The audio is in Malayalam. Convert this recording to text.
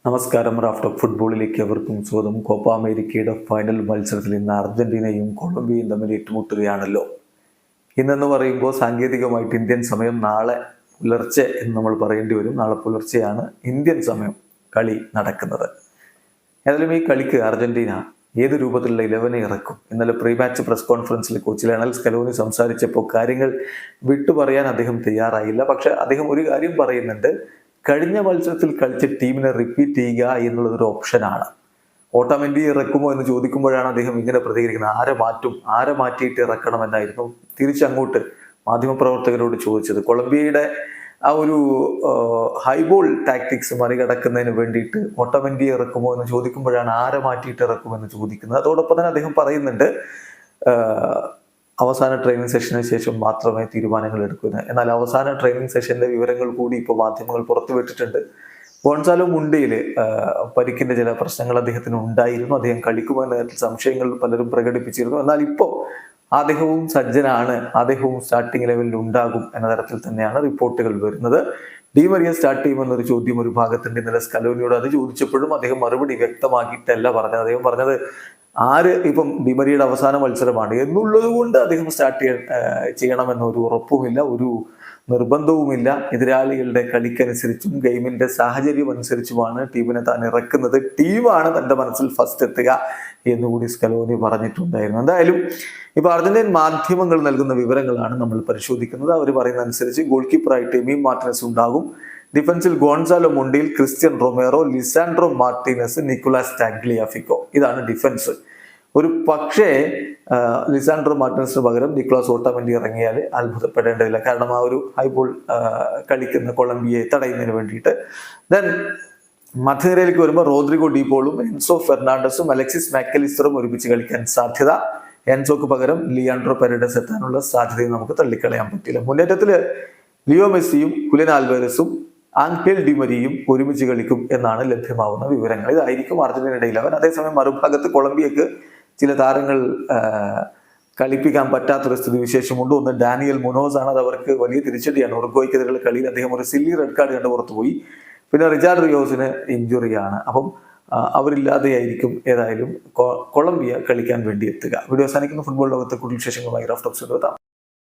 നമസ്കാരം. റാഫ്റ്റ് ഫുട്ബോളിലേക്ക് അവർക്കും സ്വാഗതം. കോപ്പ അമേരിക്കയുടെ ഫൈനൽ മത്സരത്തിൽ ഇന്ന് അർജന്റീനയും കൊളംബിയയും തമ്മിൽ ഏറ്റുമുട്ടുകയാണല്ലോ. ഇന്നെന്ന് പറയുമ്പോൾ സാങ്കേതികമായിട്ട് ഇന്ത്യൻ സമയം നാളെ പുലർച്ചെ എന്ന് നമ്മൾ പറയേണ്ടി വരും. നാളെ പുലർച്ചെയാണ് ഇന്ത്യൻ സമയം കളി നടക്കുന്നത്. ഏതായാലും ഈ കളിക്ക് അർജന്റീന ഏത് രൂപത്തിലുള്ള 11 ഇറക്കും? ഇന്നലെ പ്രീ മാച്ച് പ്രസ് കോൺഫറൻസിൽ കോച്ച് ലയണൽ സ്കലോനി സംസാരിച്ചപ്പോൾ കാര്യങ്ങൾ വിട്ടുപറയാൻ അദ്ദേഹം തയ്യാറായില്ല. പക്ഷെ അദ്ദേഹം ഒരു കാര്യം പറയുന്നുണ്ട്: കഴിഞ്ഞ മത്സരത്തിൽ കളിച്ച ടീമിനെ റിപ്പീറ്റ് ചെയ്യുക എന്നുള്ളതൊരു ഓപ്ഷനാണ്. ഓട്ടോമെന്റി ഇറക്കുമോ എന്ന് ചോദിക്കുമ്പോഴാണ് അദ്ദേഹം ഇങ്ങനെ പ്രതികരിക്കുന്നത്. ആരെ മാറ്റിയിട്ട് ഇറക്കണമെന്നായിരുന്നു തിരിച്ചങ്ങോട്ട് മാധ്യമപ്രവർത്തകരോട് ചോദിച്ചത്. കൊളംബിയയുടെ ആ ഒരു ഹൈബോൾ ടാക്ടിക്സ് മറികടക്കുന്നതിന് വേണ്ടിയിട്ട് ഓട്ടോമെന്റി ഇറക്കുമോ എന്ന് ചോദിക്കുമ്പോഴാണ് ആരെ മാറ്റിയിട്ട് ഇറക്കുമെന്ന് ചോദിക്കുന്നത്. അതോടൊപ്പം തന്നെ അദ്ദേഹം പറയുന്നുണ്ട് അവസാന ട്രെയിനിങ് സെഷന് ശേഷം മാത്രമേ തീരുമാനങ്ങൾ എടുക്കുന്നത്. എന്നാൽ അവസാന ട്രെയിനിങ് സെഷന്റെ വിവരങ്ങൾ കൂടി ഇപ്പോൾ മാധ്യമങ്ങൾ പുറത്തുവിട്ടിട്ടുണ്ട്. ഗോൺസാലോ മുണ്ടയിൽ പരിക്കിന്റെ ചില പ്രശ്നങ്ങൾ അദ്ദേഹത്തിന് ഉണ്ടായിരുന്നു. അദ്ദേഹം കളിക്കുമെന്ന സംശയങ്ങൾ പലരും പ്രകടിപ്പിച്ചിരുന്നു. എന്നാൽ ഇപ്പോൾ അദ്ദേഹവും സജ്ജനാണ്, അദ്ദേഹവും സ്റ്റാർട്ടിംഗ് ലെവലിൽ ഉണ്ടാകും എന്ന തരത്തിൽ തന്നെയാണ് റിപ്പോർട്ടുകൾ വരുന്നത്. ഡി മരിയ സ്റ്റാർട്ട് ചെയ്യുമെന്നൊരു ചോദ്യം ഒരു ഭാഗത്തുണ്ട്. ഇന്നലെ സ്കലോനിയോട് അത് ചോദിച്ചപ്പോഴും അദ്ദേഹം മറുപടി വ്യക്തമാക്കിയിട്ടല്ല പറഞ്ഞത്. അദ്ദേഹം പറഞ്ഞത് ഇപ്പം ഡിമരിയുടെ അവസാന മത്സരമാണ് എന്നുള്ളത് കൊണ്ട് അദ്ദേഹം സ്റ്റാർട്ട് ചെയ്യണമെന്നൊരു ഉറപ്പുമില്ല, ഒരു നിർബന്ധവുമില്ല. എതിരാളികളുടെ കളിക്കനുസരിച്ചും ഗെയിമിന്റെ സാഹചര്യം അനുസരിച്ചുമാണ് ടീമിനെ താൻ ഇറക്കുന്നത്. ടീമാണ് തന്റെ മനസ്സിൽ ഫസ്റ്റ് എത്തുക എന്നുകൂടി സ്കലോനി പറഞ്ഞിട്ടുണ്ടായിരുന്നു. എന്തായാലും ഇപ്പൊ അർജന്റീൻ മാധ്യമങ്ങൾ നൽകുന്ന വിവരങ്ങളാണ് നമ്മൾ പരിശോധിക്കുന്നത്. അവർ പറയുന്ന അനുസരിച്ച് ഗോൾ കീപ്പറായിട്ട് എമി മാർട്ടിനസ് ഉണ്ടാകും. ഡിഫൻസിൽ Gonzalo Montiel, Cristian Romero, Lisandro Martinez, Nicolas Tagliafico. ഇതാണ് ഡിഫൻസ്. ഒരു പക്ഷേ ലിസാൻഡ്രോ മാർട്ടിനസിന് പകരം നിക്കോളാസ് ഓട്ടോമെന്റി ഇറങ്ങിയാൽ അത്ഭുതപ്പെടേണ്ടതില്ല. കാരണം ആ ഒരു ഹൈബോൾ കളിക്കുന്ന കൊളംബിയയെ തടയുന്നതിന് വേണ്ടിയിട്ട്. ദെൻ മധ്യനിരയിലേക്ക് വരുമ്പോൾ റോദ്രിഗോ ഡീപോളും എൻസോ ഫെർണാണ്ടസും അലക്സിസ് മാക്കലിസ്റ്ററും ഒരുമിച്ച് കളിക്കാൻ സാധ്യത. എൻസോക്ക് പകരം ലിയാൻഡ്രോ പെരേഡസ് എത്താനുള്ള സാധ്യതയും നമുക്ക് തള്ളിക്കളയാൻ പറ്റില്ല. മുന്നേറ്റത്തിൽ ലിയോ മെസ്സിയും ഹുലിയൻ ആൽവാരസും ആൻഹേൽ ഡിമരിയും ഒരുമിച്ച് കളിക്കും എന്നാണ് ലഭ്യമാവുന്ന വിവരങ്ങൾ. ഇതായിരിക്കും അർജന്റീനയുടെ 11. അതേസമയം മറുഭാഗത്ത് കൊളംബിയക്ക് ചില താരങ്ങൾ കളിപ്പിക്കാൻ പറ്റാത്തൊരു സ്ഥിതി വിശേഷമുണ്ട്. ഒന്ന് ഡാനിയൽ മുനോസ് ആണ്. അത് അവർക്ക് വലിയ തിരിച്ചടിയാണ്. ഉറുഗ്വേക്കെതിരെയുള്ള കളിയിൽ അദ്ദേഹം ഒരു സില്ലി റെഡ് കാർഡ് കണ്ട് പുറത്തുപോയി. പിന്നെ റിച്ചാർഡ് റിയോസിന് ഇഞ്ചുറിയാണ്. അപ്പം അവരില്ലാതെയായിരിക്കും ഏതായാലും കൊളംബിയ കളിക്കാൻ വേണ്ടി എത്തുക. വീഡിയോ അവസാനിക്കുന്ന ഫുട്ബോൾ ലോകത്തെ കൂടുതൽ വിശേഷങ്ങളുമായി റാഫ്റ്റ് ടോക്സ് എത്താം.